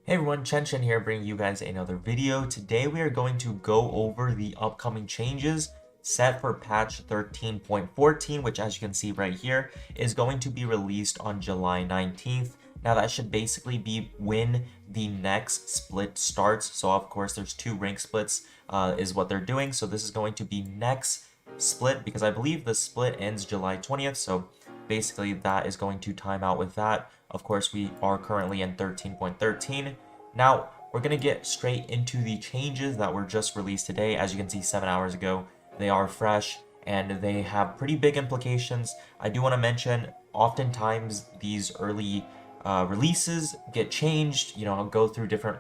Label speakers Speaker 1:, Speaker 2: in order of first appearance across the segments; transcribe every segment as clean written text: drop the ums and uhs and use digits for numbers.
Speaker 1: Hey everyone, Chen here bringing you guys another video. Today we are going to go over the upcoming changes set for patch 13.14, which as you can see right here, is going to be released on July 19th. Now that should basically be when the next split starts. So of course there's two rank splits is what they're doing. So this is going to be next split because I believe the split ends July 20th. So basically that is going to time out with that. Of course, we are currently in 13.13. Now, we're going to get straight into the changes that were just released today. As you can see, 7 hours ago, they are fresh and they have pretty big implications. I do want to mention, oftentimes these early releases get changed, go through different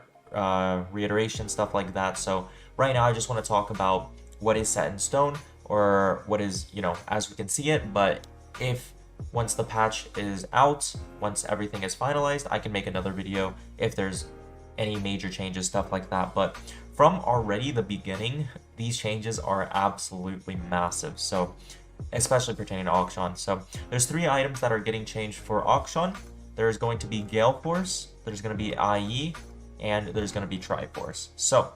Speaker 1: reiteration, stuff like that. So right now, I just want to talk about what is set in stone or what is, as we can see it. But if once the patch is out, once everything is finalized, I can make another video if there's any major changes, stuff like that. But from already the beginning, these changes are absolutely massive. So especially pertaining to Akshan. So there's 3 items that are getting changed for Akshan. There's going to be GALEFORCE, there's going to be IE, and there's going to be Triforce. So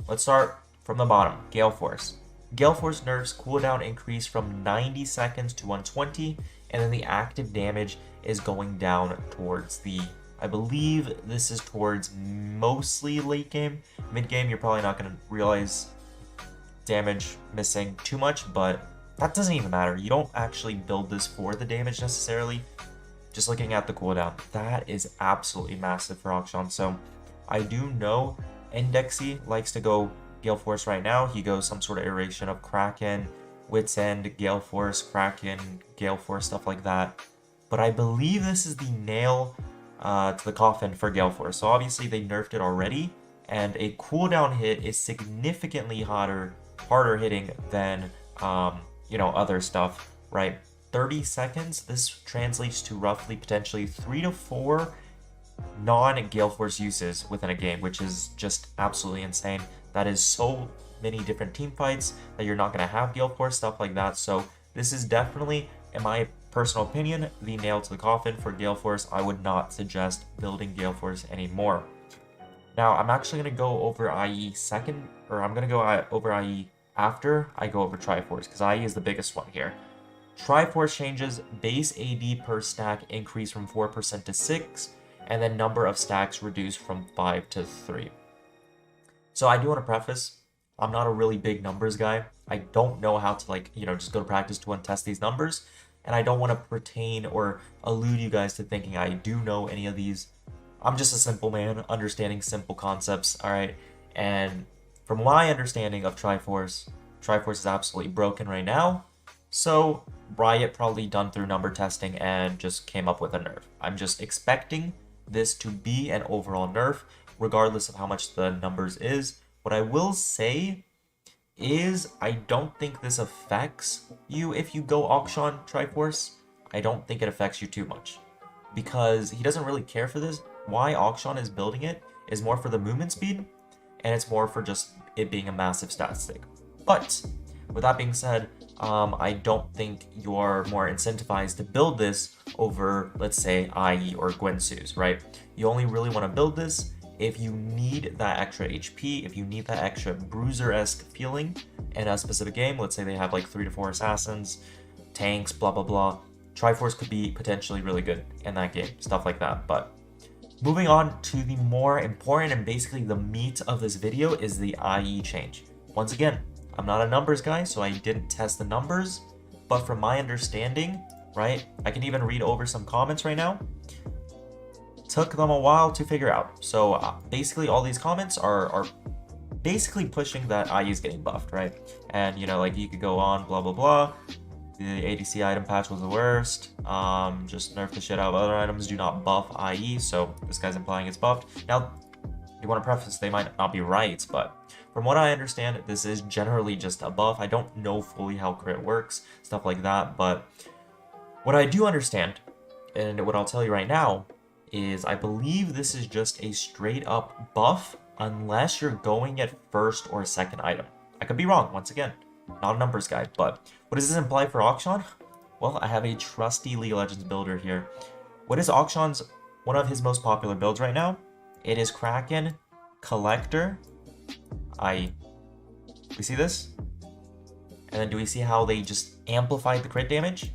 Speaker 1: let's start from the bottom. GALEFORCE. GALEFORCE nerfs cooldown increase from 90 seconds to 120, and then the active damage is going down towards the, I believe this is towards mostly late game. Mid game, you're probably not going to realize damage missing too much, but that doesn't even matter. You don't actually build this for the damage necessarily. Just looking at the cooldown, that is absolutely massive for Akshan. So I do know Indexy likes to go GALEFORCE right now. He goes some sort of iteration of Kraken, Wits End, GALEFORCE, Kraken, GALEFORCE, stuff like that. But I believe this is the nail to the coffin for GALEFORCE. So obviously they nerfed it already, and a cooldown hit is significantly harder hitting than other stuff, right? 30 seconds, this translates to roughly potentially 3 to 4 non-GALEFORCE uses within a game, which is just absolutely insane. That is so many different team fights that you're not going to have GALEFORCE, stuff like that. So this is definitely, in my personal opinion, the nail to the coffin for GALEFORCE. I would not suggest building GALEFORCE anymore. Now, I'm actually going to go over IE second, or I'm going to go over IE after I go over Triforce, because IE is the biggest one here. Triforce changes base AD per stack increase from 4% to 6, and then number of stacks reduced from 5 to 3. So I do want to preface, I'm not a really big numbers guy. I don't know how to just go to practice to test these numbers. And I don't want to pertain or allude you guys to thinking I do know any of these. I'm just a simple man, understanding simple concepts, alright? And from my understanding of Triforce, Triforce is absolutely broken right now. So Riot probably done through number testing and just came up with a nerf. I'm just expecting this to be an overall nerf, regardless of how much the numbers is. What I will say is I don't think this affects you if you go Akshan Triforce. I don't think it affects you too much because he doesn't really care for this. Why Akshan is building it is more for the movement speed, and it's more for just it being a massive stat stick. But with that being said, I don't think you're more incentivized to build this over, let's say, IE or Gwensu's, right? You only really want to build this if you need that extra HP, if you need that extra bruiser-esque feeling in a specific game. Let's say they have like 3 to 4 assassins, tanks, blah, blah, blah. Triforce could be potentially really good in that game, stuff like that. But moving on to the more important and basically the meat of this video is the IE change. Once again, I'm not a numbers guy, so I didn't test the numbers, but from my understanding, right, I can even read over some comments right now. Took them a while to figure out. So basically all these comments are basically pushing that IE is getting buffed, right? And you could go on, blah, blah, blah. The ADC item patch was the worst. Just nerf the shit out of other items. Do not buff IE. So this guy's implying it's buffed. Now, you want to preface, they might not be right, but from what I understand, this is generally just a buff. I don't know fully how crit works, stuff like that, but what I do understand, and what I'll tell you right now, is I believe this is just a straight up buff unless you're going at first or second item. I could be wrong, once again, not a numbers guy, but what does this imply for Akshan? Well, I have a trusty League of Legends builder here. What is Akshan's one of his most popular builds right now? It is Kraken, Collector, IE. We see this? And then do we see how they just amplified the crit damage?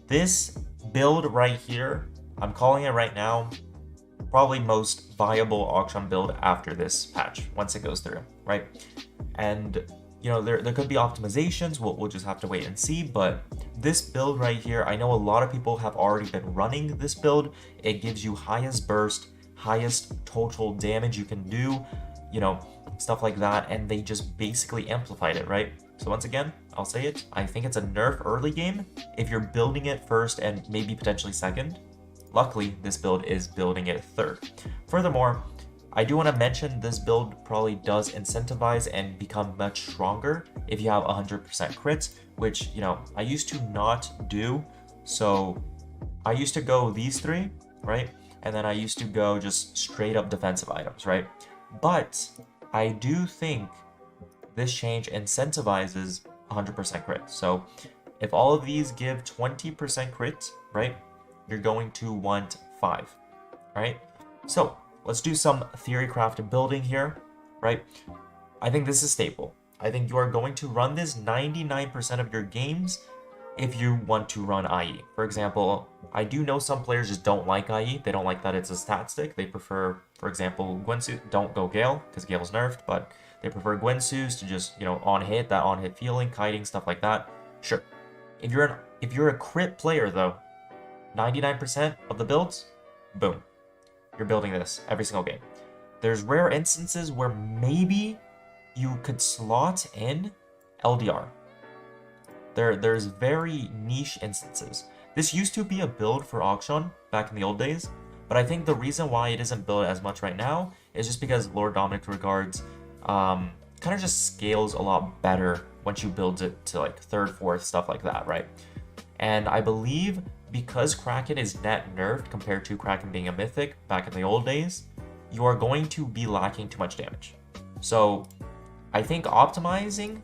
Speaker 1: This build right here, I'm calling it right now, probably most viable Akshan build after this patch, once it goes through, right? And, you know, there could be optimizations, we'll just have to wait and see, but this build right here, I know a lot of people have already been running this build. It gives you highest burst, highest total damage you can do, you know, stuff like that, and they just basically amplified it, right? So once again, I'll say it, I think it's a nerf early game if you're building it first and maybe potentially second. Luckily, this build is building it third. Furthermore, I do want to mention this build probably does incentivize and become much stronger if you have 100% crits, which, you know, I used to not do. So I used to go these three, right? And then I used to go just straight up defensive items, right? But I do think this change incentivizes 100% crit. So if all of these give 20% crit, right, you're going to want 5, right? So let's do some theory crafted building here, right? I think this is staple. I think you are going to run this 99% of your games if you want to run IE. For example, I do know some players just don't like IE. They don't like that it's a stat stick. They prefer, for example, Gwensu. Don't go Gale, because Gale's nerfed, but they prefer Gwensu's to just, you know, on-hit, that on-hit feeling, kiting, stuff like that. Sure. If you're a crit player, though, 99% of the builds, boom. You're building this every single game. There's rare instances where maybe you could slot in LDR. There's very niche instances. This used to be a build for Akshan back in the old days, but I think the reason why it isn't built as much right now is just because Lord Dominic Regards kind of just scales a lot better once you build it to like third, fourth, stuff like that, right? And I believe because Kraken is net nerfed compared to Kraken being a mythic back in the old days, you are going to be lacking too much damage. So I think optimizing,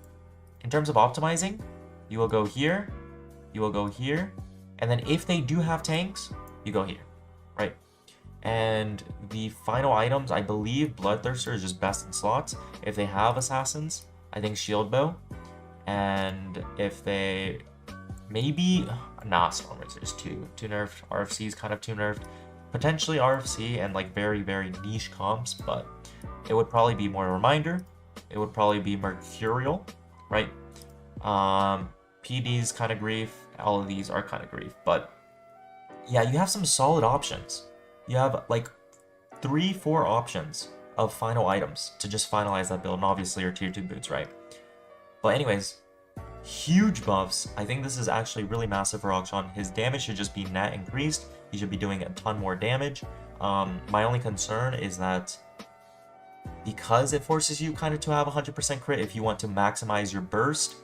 Speaker 1: in terms of optimizing, you will go here, you will go here, and then if they do have tanks, you go here, right? And the final items, I believe Bloodthirster is just best in slots. If they have assassins, I think Shield Bow. And if they maybe, nah, Stormers is too nerfed. RFC is kind of too nerfed. Potentially RFC and like very, very niche comps, but it would probably be more Reminder. It would probably be Mercurial, right? PD's kind of grief. All of these are kind of grief, but yeah, you have some solid options. You have like 3-4 options of final items to just finalize that build, and obviously your tier 2 boots, right? But anyways, huge buffs. I think this is actually really massive for Akshan. His damage should just be net increased. He should be doing a ton more damage. My only concern is that because it forces you kind of to have 100% crit, if you want to maximize your burst,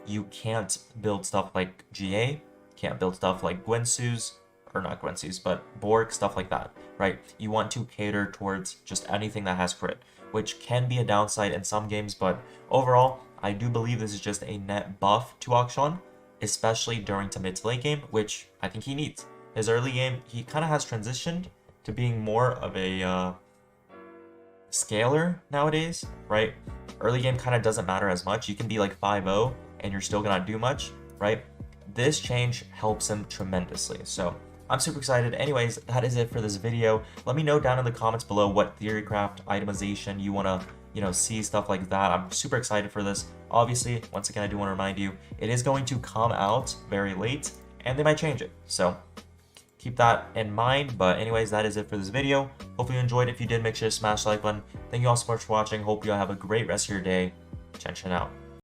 Speaker 1: you can't build stuff like GA, can't build stuff like Gwensu's, or not Gwensu's, but Bork, stuff like that, right? You want to cater towards just anything that has crit, which can be a downside in some games, but overall, I do believe this is just a net buff to Akshan, especially during to mid to late game, which I think he needs. His early game, he kind of has transitioned to being more of a scaler nowadays, right? Early game kind of doesn't matter as much. You can be like 5-0 and you're still gonna do much, right? This change helps him tremendously. So I'm super excited. Anyways, that is it for this video. Let me know down in the comments below what theorycraft itemization you want to, you know, see, stuff like that. I'm super excited for this. Obviously, once again, I do want to remind you, it is going to come out very late and they might change it. So keep that in mind. But anyways, that is it for this video. Hope you enjoyed. If you did, make sure to smash the like button. Thank you all so much for watching. Hope you all have a great rest of your day. Chen out.